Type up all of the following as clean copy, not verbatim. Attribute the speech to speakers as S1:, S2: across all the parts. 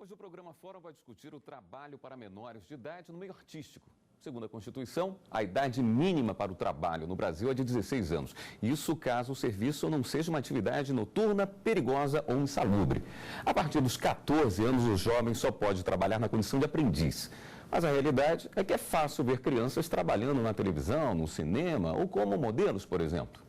S1: Hoje o programa Fórum vai discutir o trabalho para menores de idade no meio artístico. Segundo a Constituição, a idade mínima para o trabalho no Brasil é de 16 anos. Isso caso o serviço não seja uma atividade noturna, perigosa ou insalubre. A partir dos 14 anos, o jovem só pode trabalhar na condição de aprendiz. Mas a realidade é que é fácil ver crianças trabalhando na televisão, no cinema ou como modelos, por exemplo.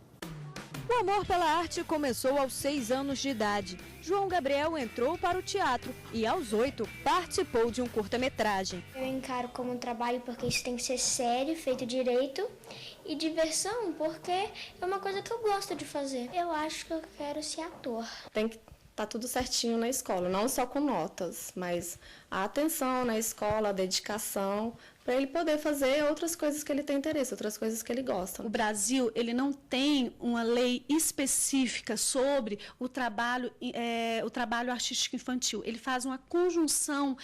S2: O amor pela arte começou aos 6 anos de idade. João Gabriel entrou para o teatro e, aos 8, participou de um curta-metragem.
S3: Eu encaro como um trabalho porque isso tem que ser sério, feito direito, e diversão porque é uma coisa que eu gosto de fazer. Eu acho que eu quero ser ator.
S4: Tem que estar tudo certinho na escola, não só com notas, mas a atenção na escola, a dedicação, para ele poder fazer outras coisas que ele tem interesse, outras coisas que ele gosta.
S5: O Brasil, ele não tem uma lei específica sobre o trabalho artístico infantil. Ele faz uma conjunção,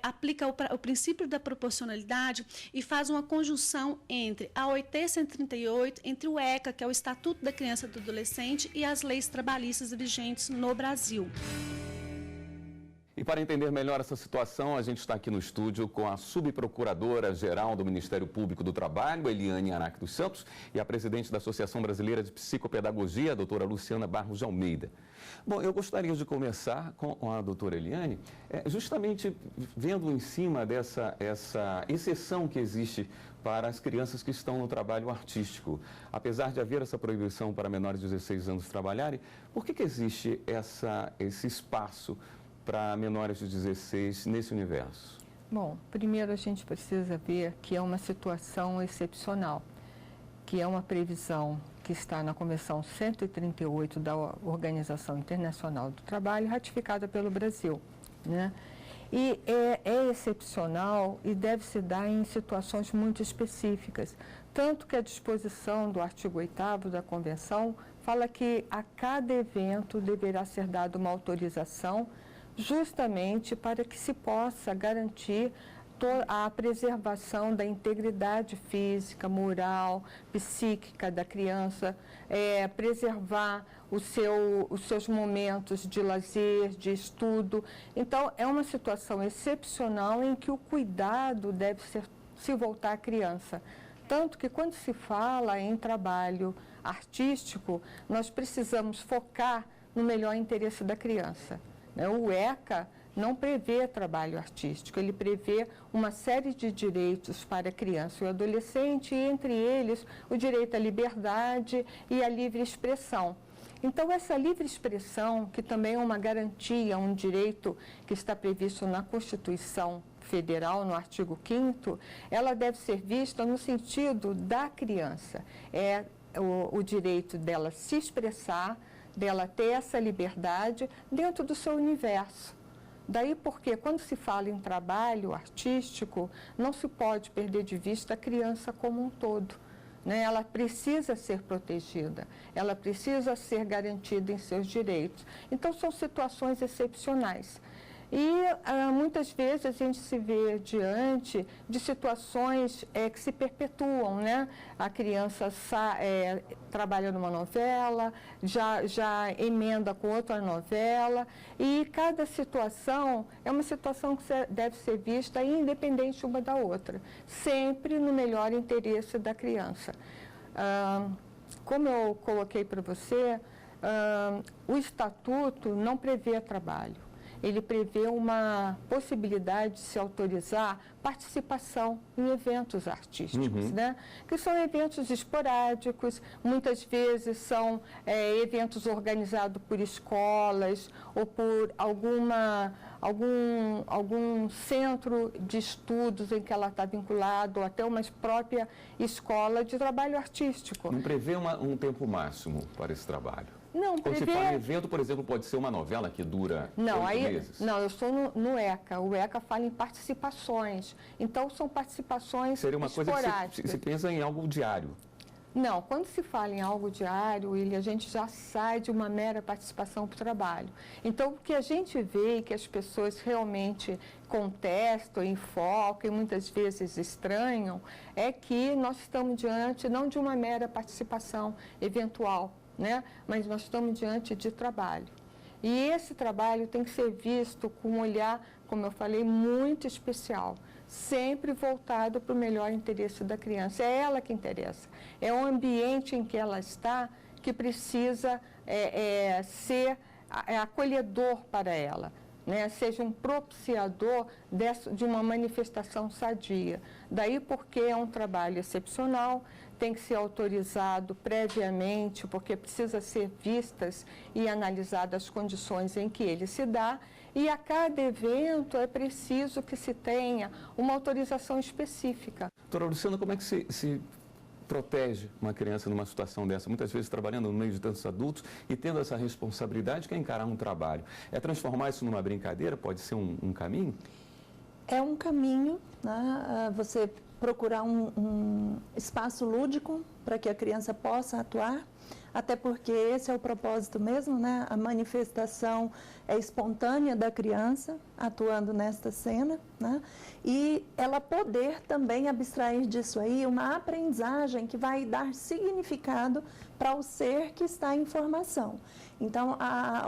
S5: aplica o princípio da proporcionalidade e faz uma conjunção entre a OIT 138, entre o ECA, que é o Estatuto da Criança e do Adolescente, e as leis trabalhistas vigentes no Brasil.
S1: E para entender melhor essa situação, a gente está aqui no estúdio com a subprocuradora-geral do Ministério Público do Trabalho, Eliane Araque dos Santos, e a presidente da Associação Brasileira de Psicopedagogia, a doutora Luciana Barros de Almeida. Bom, eu gostaria de começar com a doutora Eliane, justamente vendo em cima dessa exceção que existe para as crianças que estão no trabalho artístico. Apesar de haver essa proibição para menores de 16 anos trabalharem, por que existe esse espaço para menores de 16 nesse universo?
S6: Bom, primeiro a gente precisa ver que é uma situação excepcional, que é uma previsão que está na Convenção 138 da Organização Internacional do Trabalho, ratificada pelo Brasil, né? E é excepcional e deve se dar em situações muito específicas, tanto que a disposição do artigo 8º da Convenção fala que a cada evento deverá ser dada uma autorização justamente para que se possa garantir a preservação da integridade física, moral, psíquica da criança, preservar os seus momentos de lazer, de estudo. Então, é uma situação excepcional em que o cuidado deve se voltar à criança. Tanto que quando se fala em trabalho artístico, nós precisamos focar no melhor interesse da criança. O ECA não prevê trabalho artístico, ele prevê uma série de direitos para a criança e o adolescente, e entre eles o direito à liberdade e à livre expressão. Então, essa livre expressão, que também é uma garantia, um direito que está previsto na Constituição Federal, no artigo 5º, ela deve ser vista no sentido da criança. É o direito dela se expressar, dela ter essa liberdade dentro do seu universo. Daí porque, quando se fala em trabalho artístico, não se pode perder de vista a criança como um todo, né? Ela precisa ser protegida, ela precisa ser garantida em seus direitos. Então, são situações excepcionais. E muitas vezes a gente se vê diante de situações que se perpetuam, né? A criança trabalha numa novela, já emenda com outra novela, e cada situação é uma situação que deve ser vista independente uma da outra, sempre no melhor interesse da criança. Como eu coloquei para você, o Estatuto não prevê trabalho. Ele prevê uma possibilidade de se autorizar participação em eventos artísticos, né? Que são eventos esporádicos, muitas vezes são eventos organizados por escolas ou por algum centro de estudos em que ela está vinculada, ou até uma própria escola de trabalho artístico.
S1: Não prevê um tempo máximo para esse trabalho?
S6: Não,
S1: quando se fala em evento, por exemplo, pode ser uma novela que dura 8 meses?
S6: Não, eu estou no ECA. O ECA fala em participações. Então, são participações
S1: seria uma
S6: esporádicas.
S1: Coisa que se pensa em algo diário.
S6: Não, quando se fala em algo diário, a gente já sai de uma mera participação para o trabalho. Então, o que a gente vê e que as pessoas realmente contestam, enfocam e muitas vezes estranham, é que nós estamos diante não de uma mera participação eventual, né? Mas nós estamos diante de trabalho. E esse trabalho tem que ser visto com um olhar, como eu falei, muito especial, sempre voltado para o melhor interesse da criança. É ela que interessa, é o ambiente em que ela está que precisa ser acolhedor para ela, né? Seja um propiciador de uma manifestação sadia. Daí porque é um trabalho excepcional, tem que ser autorizado previamente, porque precisa ser vistas e analisadas as condições em que ele se dá, e a cada evento é preciso que se tenha uma autorização específica.
S1: Doutora Luciana, como é que se protege uma criança numa situação dessa? Muitas vezes trabalhando no meio de tantos adultos e tendo essa responsabilidade que é encarar um trabalho. É transformar isso numa brincadeira? Pode ser um caminho?
S7: É um caminho, né? Você procurar um espaço lúdico para que a criança possa atuar, até porque esse é o propósito mesmo, né? A manifestação é espontânea da criança atuando nesta cena, né? E ela poder também abstrair disso aí uma aprendizagem que vai dar significado para o ser que está em formação. Então,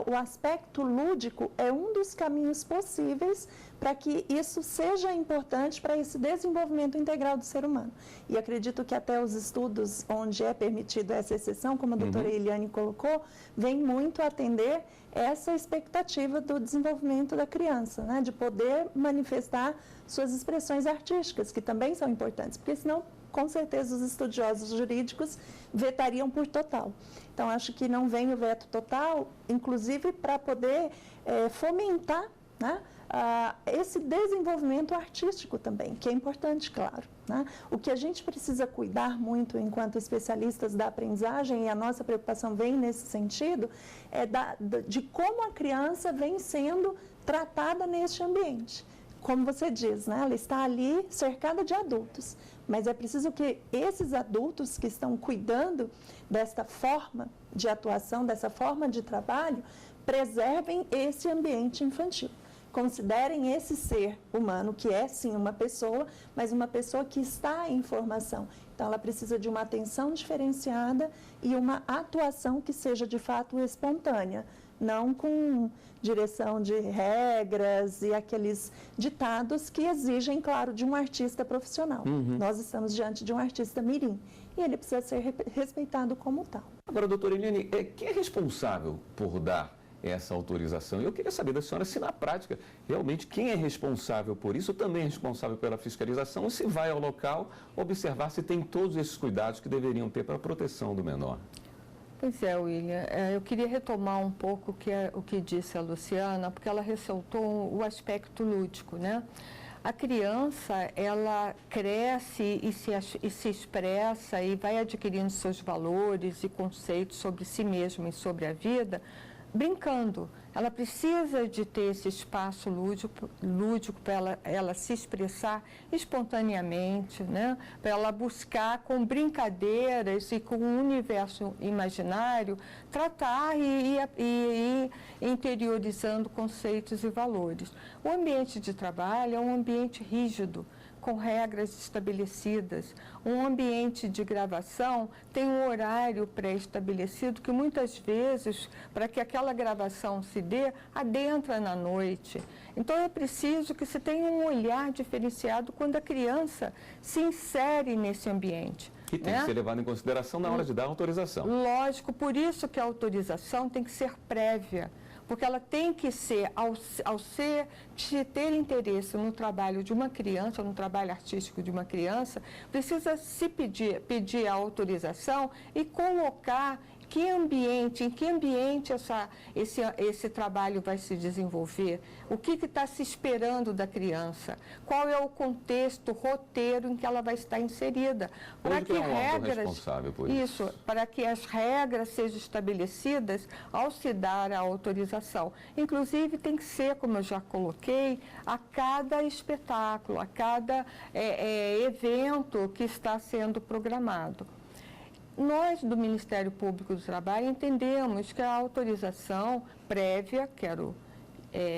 S7: o aspecto lúdico é um dos caminhos possíveis para que isso seja importante para esse desenvolvimento integral do ser humano. E acredito que até os estudos onde é permitido essa exceção, como a doutora Eliane colocou, vem muito a atender essa expectativa do desenvolvimento da criança, né? De poder manifestar suas expressões artísticas, que também são importantes, porque senão, com certeza, os estudiosos jurídicos vetariam por total. Então, acho que não vem o veto total, inclusive para poder fomentar, né, esse desenvolvimento artístico também, que é importante, claro, né? O que a gente precisa cuidar muito enquanto especialistas da aprendizagem, e a nossa preocupação vem nesse sentido, é de como a criança vem sendo tratada neste ambiente. Como você diz, né? Ela está ali cercada de adultos, mas é preciso que esses adultos que estão cuidando desta forma de atuação, dessa forma de trabalho, preservem esse ambiente infantil. Considerem esse ser humano, que é sim uma pessoa, mas uma pessoa que está em formação. Então, ela precisa de uma atenção diferenciada e uma atuação que seja de fato espontânea, não com direção de regras e aqueles ditados que exigem, claro, de um artista profissional. Nós estamos diante de um artista mirim e ele precisa ser respeitado como tal.
S1: Agora, doutora Eliane, quem é responsável por dar essa autorização? Eu queria saber da senhora se na prática, realmente, quem é responsável por isso também é responsável pela fiscalização, ou se vai ao local observar se tem todos esses cuidados que deveriam ter para a proteção do menor.
S6: Pois é, William, eu queria retomar um pouco o que disse a Luciana, porque ela ressaltou o aspecto lúdico, né? A criança, ela cresce e se expressa e vai adquirindo seus valores e conceitos sobre si mesma e sobre a vida, brincando. Ela precisa de ter esse espaço lúdico para ela se expressar espontaneamente, né? Para ela buscar com brincadeiras e com um universo imaginário, tratar e ir interiorizando conceitos e valores. O ambiente de trabalho é um ambiente rígido, com regras estabelecidas. Um ambiente de gravação tem um horário pré-estabelecido que muitas vezes, para que aquela gravação se dê, adentra na noite. Então é preciso que se tenha um olhar diferenciado quando a criança se insere nesse ambiente.
S1: E tem que ser levado em consideração na hora de dar a autorização.
S6: Lógico, por isso que a autorização tem que ser prévia. Porque ela tem que ser, se ter interesse no trabalho de uma criança, no trabalho artístico de uma criança, precisa se pedir a autorização e colocar em que ambiente esse trabalho vai se desenvolver, o que está se esperando da criança, qual é o contexto, roteiro em que ela vai estar inserida.
S1: Para que responsável por isso?
S6: Para que as regras sejam estabelecidas ao se dar a autorização. Inclusive, tem que ser, como eu já coloquei, a cada espetáculo, a cada evento que está sendo programado. Nós, do Ministério Público do Trabalho, entendemos que a autorização prévia, quero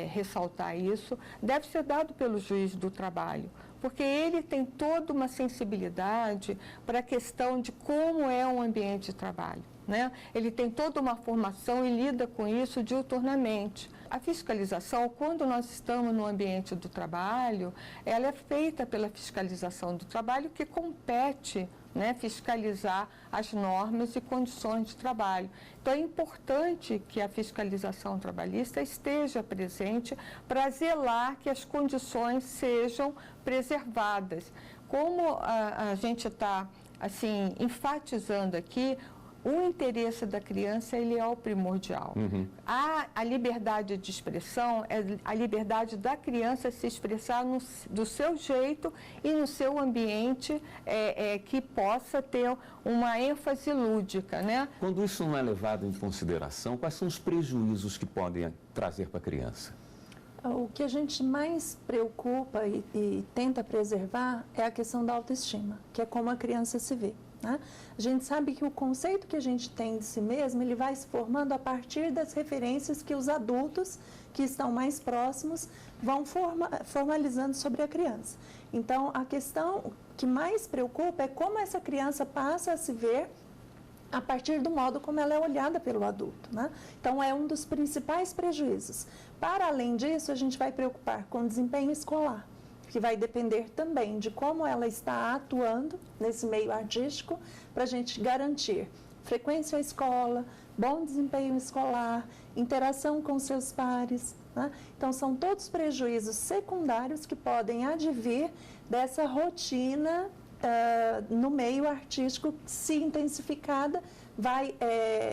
S6: ressaltar isso, deve ser dado pelo juiz do trabalho, porque ele tem toda uma sensibilidade para a questão de como é um ambiente de trabalho, né? Ele tem toda uma formação e lida com isso diuturnamente. A fiscalização, quando nós estamos no ambiente do trabalho, ela é feita pela fiscalização do trabalho, que compete, né, fiscalizar as normas e condições de trabalho. Então, é importante que a fiscalização trabalhista esteja presente para zelar que as condições sejam preservadas. Como a gente está, assim, enfatizando aqui, o interesse da criança, ele é o primordial. A liberdade de expressão é a liberdade da criança se expressar do seu jeito e no seu ambiente que possa ter uma ênfase lúdica, né?
S1: Quando isso não é levado em consideração, quais são os prejuízos que podem trazer para a criança?
S7: O que a gente mais preocupa e tenta preservar é a questão da autoestima, que é como a criança se vê, né? A gente sabe que o conceito que a gente tem de si mesmo, ele vai se formando a partir das referências que os adultos que estão mais próximos vão formalizando sobre a criança. Então, a questão que mais preocupa é como essa criança passa a se ver a partir do modo como ela é olhada pelo adulto, né? Então, é um dos principais prejuízos. Para além disso, a gente vai preocupar com o desempenho escolar, que vai depender também de como ela está atuando nesse meio artístico, para a gente garantir frequência à escola, bom desempenho escolar, interação com seus pares, né? Então, são todos prejuízos secundários que podem advir dessa rotina no meio artístico, se intensificada, vai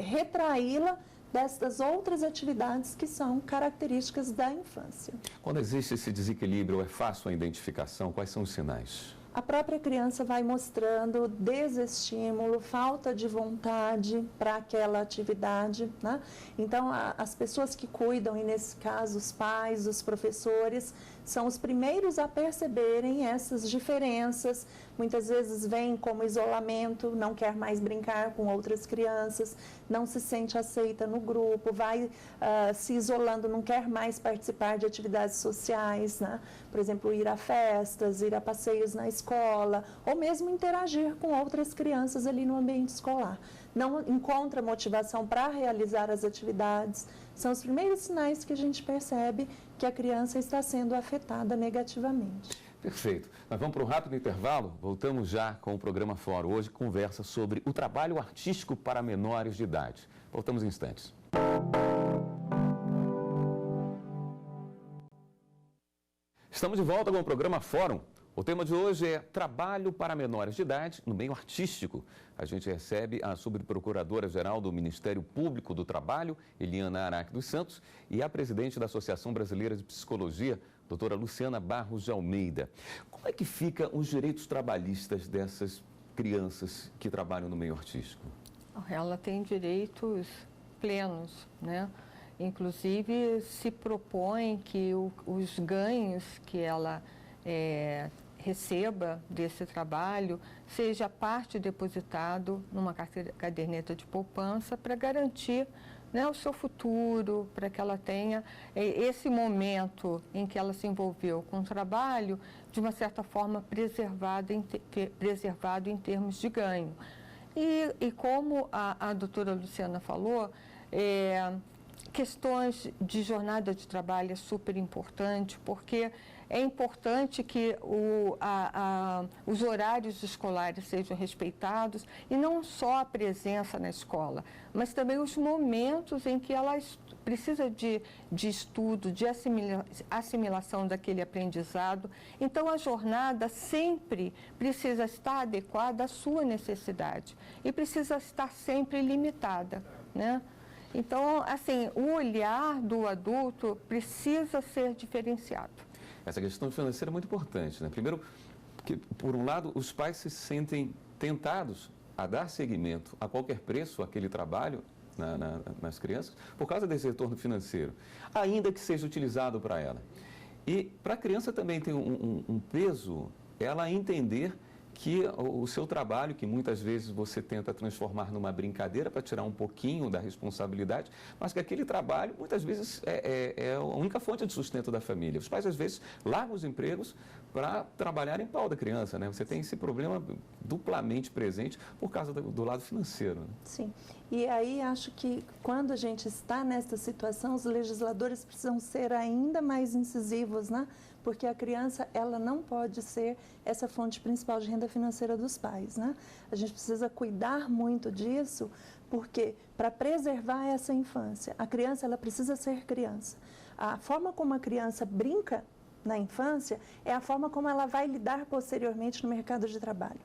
S7: retraí-la destas outras atividades que são características da infância.
S1: Quando existe esse desequilíbrio, é fácil a identificação? Quais são os sinais?
S7: A própria criança vai mostrando desestímulo, falta de vontade para aquela atividade, né? Então, as pessoas que cuidam, e nesse caso os pais, os professores, são os primeiros a perceberem essas diferenças. Muitas vezes vem como isolamento, não quer mais brincar com outras crianças, não se sente aceita no grupo, vai se isolando, não quer mais participar de atividades sociais, né? Por exemplo, ir a festas, ir a passeios na escola, ou mesmo interagir com outras crianças ali no ambiente escolar. Não encontra motivação para realizar as atividades. São os primeiros sinais que a gente percebe que a criança está sendo afetada negativamente.
S1: Perfeito. Nós vamos para um rápido intervalo. Voltamos já com o programa Fórum. Hoje conversa sobre o trabalho artístico para menores de idade. Voltamos em instantes. Estamos de volta com o programa Fórum. O tema de hoje é trabalho para menores de idade no meio artístico. A gente recebe a subprocuradora-geral do Ministério Público do Trabalho, Eliana Araque dos Santos, e a presidente da Associação Brasileira de Psicologia, doutora Luciana Barros de Almeida. Como é que ficam os direitos trabalhistas dessas crianças que trabalham no meio artístico?
S6: Ela tem direitos plenos, né? Inclusive, se propõe que os ganhos que ela receba desse trabalho seja parte depositado numa caderneta de poupança para garantir, né, o seu futuro, para que ela tenha esse momento em que ela se envolveu com o trabalho, de uma certa forma preservado em termos de ganho. E como a doutora Luciana falou, questões de jornada de trabalho é super importante, porque é importante que os horários escolares sejam respeitados, e não só a presença na escola, mas também os momentos em que ela precisa de estudo, de assimilação daquele aprendizado. Então, a jornada sempre precisa estar adequada à sua necessidade e precisa estar sempre limitada, né? Então, assim, o olhar do adulto precisa ser diferenciado.
S1: Essa questão financeira é muito importante, né? Primeiro, porque, por um lado, os pais se sentem tentados a dar seguimento a qualquer preço àquele trabalho nas crianças, por causa desse retorno financeiro, ainda que seja utilizado para ela. E para a criança também tem um peso ela entender que o seu trabalho, que muitas vezes você tenta transformar numa brincadeira para tirar um pouquinho da responsabilidade, mas que aquele trabalho muitas vezes é a única fonte de sustento da família. Os pais às vezes largam os empregos para trabalhar em prol da criança, né? Você tem esse problema duplamente presente por causa do lado financeiro, né?
S7: Sim. E aí acho que quando a gente está nessa situação, os legisladores precisam ser ainda mais incisivos, né? Porque a criança, ela não pode ser essa fonte principal de renda financeira dos pais, né? A gente precisa cuidar muito disso, porque para preservar essa infância, a criança, ela precisa ser criança. A forma como a criança brinca na infância é a forma como ela vai lidar posteriormente no mercado de trabalho.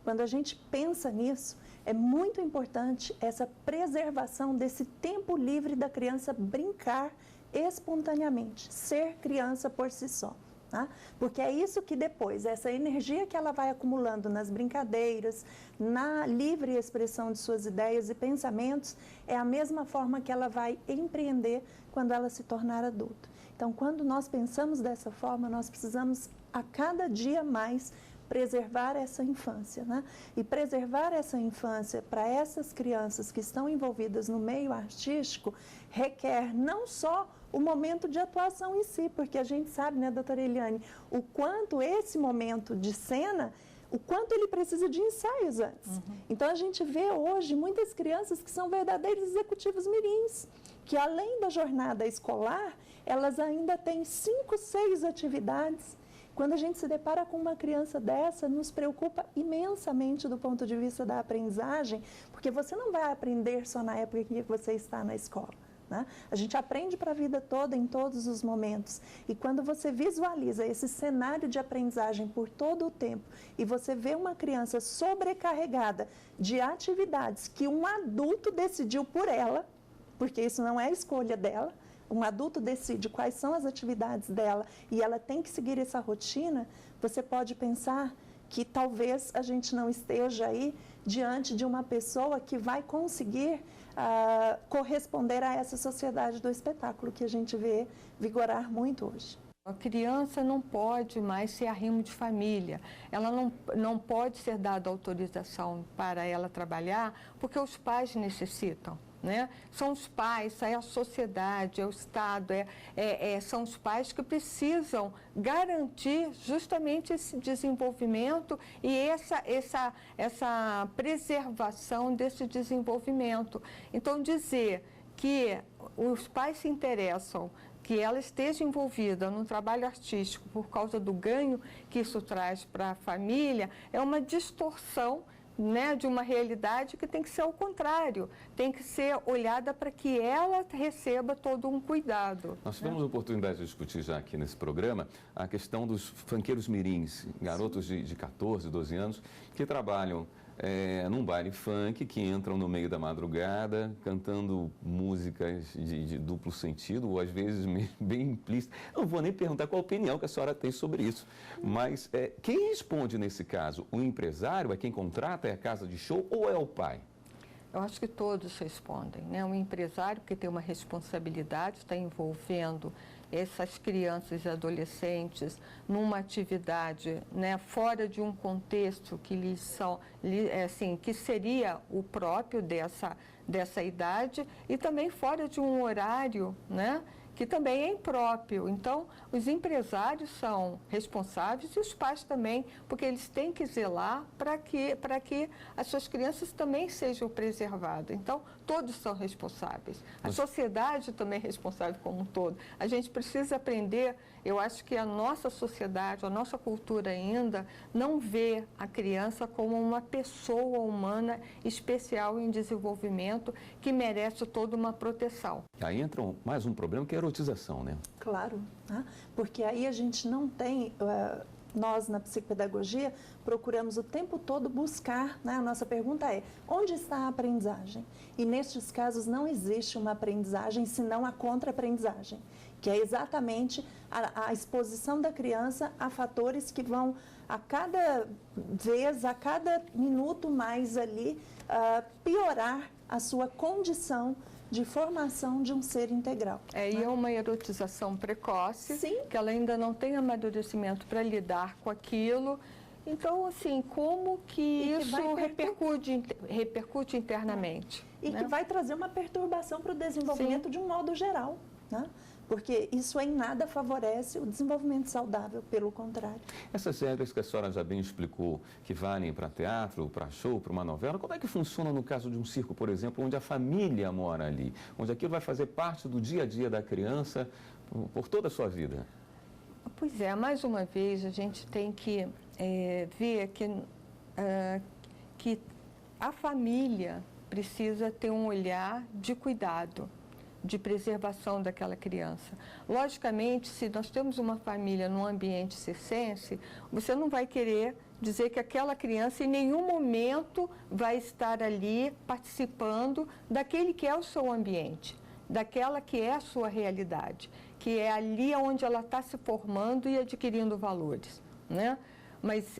S7: Quando a gente pensa nisso, é muito importante essa preservação desse tempo livre da criança brincar espontaneamente, ser criança por si só. Tá? Porque é isso que depois, essa energia que ela vai acumulando nas brincadeiras, na livre expressão de suas ideias e pensamentos, é a mesma forma que ela vai empreender quando ela se tornar adulta. Então, quando nós pensamos dessa forma, nós precisamos a cada dia mais preservar essa infância, né? E preservar essa infância para essas crianças que estão envolvidas no meio artístico requer não só o momento de atuação em si, porque a gente sabe, né, doutora Eliane, o quanto esse momento de cena, o quanto ele precisa de ensaios antes. Então, a gente vê hoje muitas crianças que são verdadeiros executivos mirins, que além da jornada escolar, elas ainda têm 5, 6 atividades. Quando a gente se depara com uma criança dessa, nos preocupa imensamente do ponto de vista da aprendizagem, porque você não vai aprender só na época que você está na escola, né? A gente aprende para a vida toda, em todos os momentos. E quando você visualiza esse cenário de aprendizagem por todo o tempo e você vê uma criança sobrecarregada de atividades que um adulto decidiu por ela, porque isso não é escolha dela, um adulto decide quais são as atividades dela e ela tem que seguir essa rotina, você pode pensar que talvez a gente não esteja aí diante de uma pessoa que vai conseguir corresponder a essa sociedade do espetáculo que a gente vê vigorar muito hoje.
S6: A criança não pode mais ser arrimo de família, ela não pode ser dada autorização para ela trabalhar porque os pais necessitam. Né? São os pais, é a sociedade, é o Estado, são os pais que precisam garantir justamente esse desenvolvimento e essa preservação desse desenvolvimento. Então, dizer que os pais se interessam que ela esteja envolvida no trabalho artístico por causa do ganho que isso traz para a família é uma distorção, né, de uma realidade que tem que ser ao contrário, tem que ser olhada para que ela receba todo um cuidado.
S1: Nós tivemos a oportunidade de discutir já aqui nesse programa a questão dos funkeiros mirins, garotos de 14, 12 anos, que trabalham num baile funk, que entram no meio da madrugada, cantando músicas de duplo sentido, ou às vezes bem implícitas. Eu não vou nem perguntar qual a opinião que a senhora tem sobre isso, mas quem responde nesse caso? O empresário? É quem contrata? É a casa de show? Ou é o pai?
S6: Eu acho que todos respondem, né? O empresário, que tem uma responsabilidade, está envolvendo essas crianças e adolescentes numa atividade, né, fora de um contexto que lhes são, assim, que seria o próprio dessa idade e também fora de um horário, né, que também é impróprio. Então, os empresários são responsáveis e os pais também, porque eles têm que zelar para que as suas crianças também sejam preservadas. Então, todos são responsáveis. A sociedade também é responsável como um todo. A gente precisa aprender, eu acho que a nossa sociedade, a nossa cultura ainda, não vê a criança como uma pessoa humana especial em desenvolvimento que merece toda uma proteção.
S1: Aí entra mais um problema que é a erotização, né?
S7: Claro, né? Porque aí a gente não tem... Nós, na psicopedagogia, procuramos o tempo todo buscar, né? A nossa pergunta é, onde está a aprendizagem? E nestes casos não existe uma aprendizagem, senão a contra-aprendizagem, que é exatamente a exposição da criança a fatores que vão, a cada vez, a cada minuto mais ali, piorar a sua condição de formação de um ser integral.
S6: E é uma erotização precoce,
S7: sim,
S6: que ela ainda não tem amadurecimento para lidar com aquilo Então, assim, como que isso repercute internamente?
S7: E
S6: né?
S7: que vai trazer uma perturbação para o desenvolvimento de um modo geral, né? Porque isso em nada favorece o desenvolvimento saudável, pelo contrário.
S1: Essas regras que a senhora já bem explicou, que valem para teatro, para show, para uma novela, como é que funciona no caso de um circo, por exemplo, onde a família mora ali, onde aquilo vai fazer parte do dia a dia da criança por toda a sua vida?
S6: Pois é, mais uma vez a gente tem que ver que a família precisa ter um olhar de cuidado, de preservação daquela criança. Logicamente, se nós temos uma família num ambiente circense, você não vai querer dizer que aquela criança em nenhum momento vai estar ali participando daquele que é o seu ambiente, daquela que é a sua realidade, que é ali onde ela está se formando e adquirindo valores, né? Mas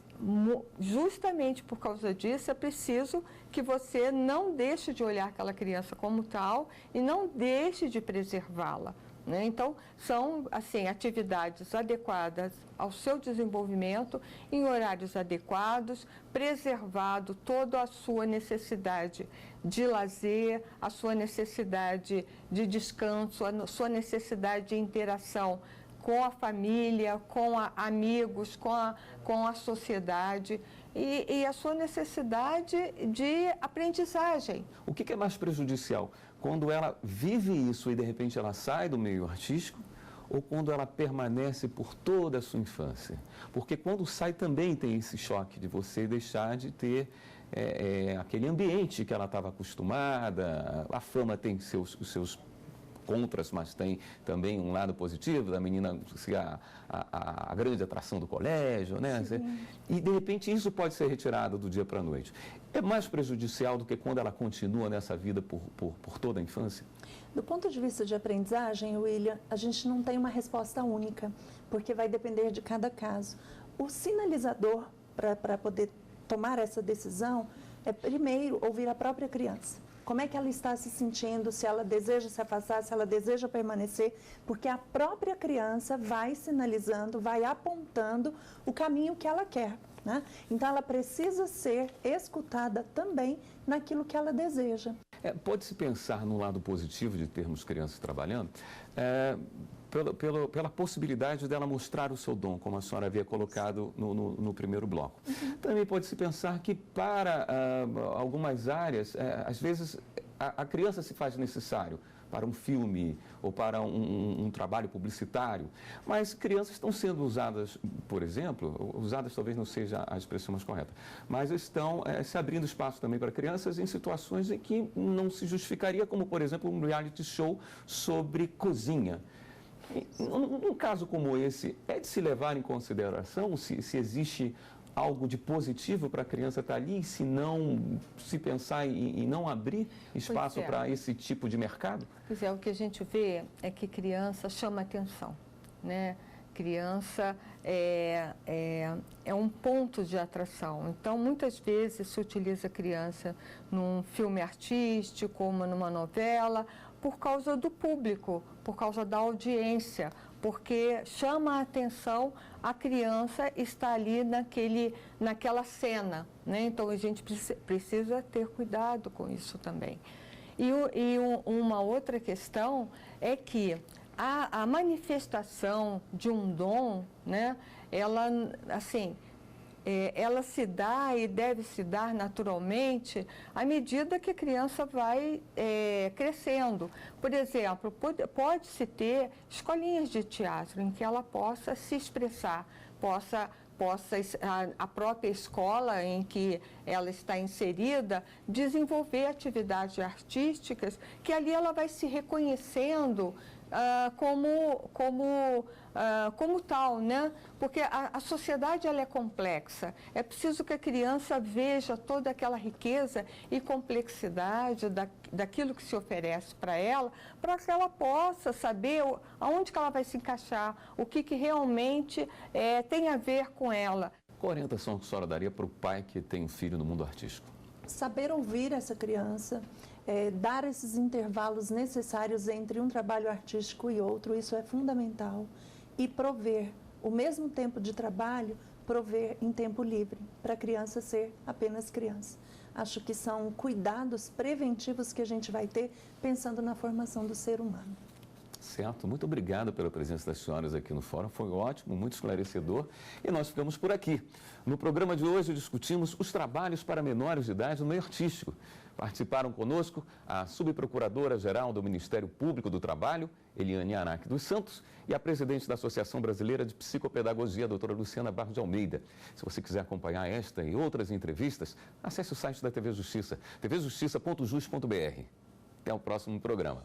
S6: justamente por causa disso é preciso que você não deixe de olhar aquela criança como tal e não deixe de preservá-la, né? Então, são assim, atividades adequadas ao seu desenvolvimento, em horários adequados, preservado toda a sua necessidade de lazer, a sua necessidade de descanso, a sua necessidade de interação com a família, com amigos, com a sociedade e a sua necessidade de aprendizagem.
S1: O que é mais prejudicial? Quando ela vive isso e de repente ela sai do meio artístico ou quando ela permanece por toda a sua infância? Porque quando sai também tem esse choque de você deixar de ter aquele ambiente que ela estava acostumada, a fama tem os seus contras, mas tem também um lado positivo da menina ser a grande atração do colégio, né?
S7: Sim.
S1: E de repente isso pode ser retirado do dia para a noite. É mais prejudicial do que quando ela continua nessa vida por toda a infância?
S7: Do ponto de vista de aprendizagem, William, a gente não tem uma resposta única, porque vai depender de cada caso. O sinalizador para poder tomar essa decisão é, primeiro, ouvir a própria criança. Como é que ela está se sentindo, se ela deseja se afastar, se ela deseja permanecer, porque a própria criança vai sinalizando, vai apontando o caminho que ela quer, né? Então, ela precisa ser escutada também naquilo que ela deseja.
S1: Pode-se pensar no lado positivo de termos crianças trabalhando, pela possibilidade dela mostrar o seu dom, como a senhora havia colocado no primeiro bloco. Também pode-se pensar que para algumas áreas, às vezes a criança se faz necessário para um filme ou para um trabalho publicitário, mas crianças estão sendo usadas, por exemplo, usadas talvez não seja a expressão mais correta, mas estão se abrindo espaço também para crianças em situações em que não se justificaria, como por exemplo um reality show sobre cozinha. Num caso como esse, é de se levar em consideração se existe algo de positivo para a criança estar ali, se não se pensar em não abrir espaço para esse tipo de mercado?
S6: Pois é, o que a gente vê é que criança chama atenção, né? Criança é um ponto de atração. Então, muitas vezes se utiliza a criança num filme artístico, como numa novela, por causa do público, por causa da audiência, porque chama a atenção a criança estar ali naquela cena, né? Então, a gente precisa ter cuidado com isso também. E uma outra questão é que a manifestação de um dom, né? Ela, assim, ela se dá e deve se dar naturalmente à medida que a criança vai crescendo. Por exemplo, pode-se ter escolinhas de teatro em que ela possa se expressar, a própria escola em que ela está inserida desenvolver atividades artísticas que ali ela vai se reconhecendo como tal, né? Porque a sociedade ela é complexa. É preciso que a criança veja toda aquela riqueza e complexidade daquilo que se oferece para que ela possa saber aonde que ela vai se encaixar, o que realmente tem a ver com ela.
S1: Qual a orientação que a senhora daria para o pai que tem um filho no mundo artístico?
S7: Saber ouvir essa criança, dar esses intervalos necessários entre um trabalho artístico e outro, isso é fundamental. E prover o mesmo tempo de trabalho prover em tempo livre, para a criança ser apenas criança. Acho que são cuidados preventivos que a gente vai ter pensando na formação do ser humano.
S1: Certo, muito obrigado pela presença das senhoras aqui no fórum, foi ótimo, muito esclarecedor e nós ficamos por aqui. No programa de hoje discutimos os trabalhos para menores de idade no meio artístico. Participaram conosco a subprocuradora-geral do Ministério Público do Trabalho, Eliane Araque dos Santos, e a presidente da Associação Brasileira de Psicopedagogia, a doutora Luciana Barros de Almeida. Se você quiser acompanhar esta e outras entrevistas, acesse o site da TV Justiça, tvjustiça.jus.br. Até o próximo programa.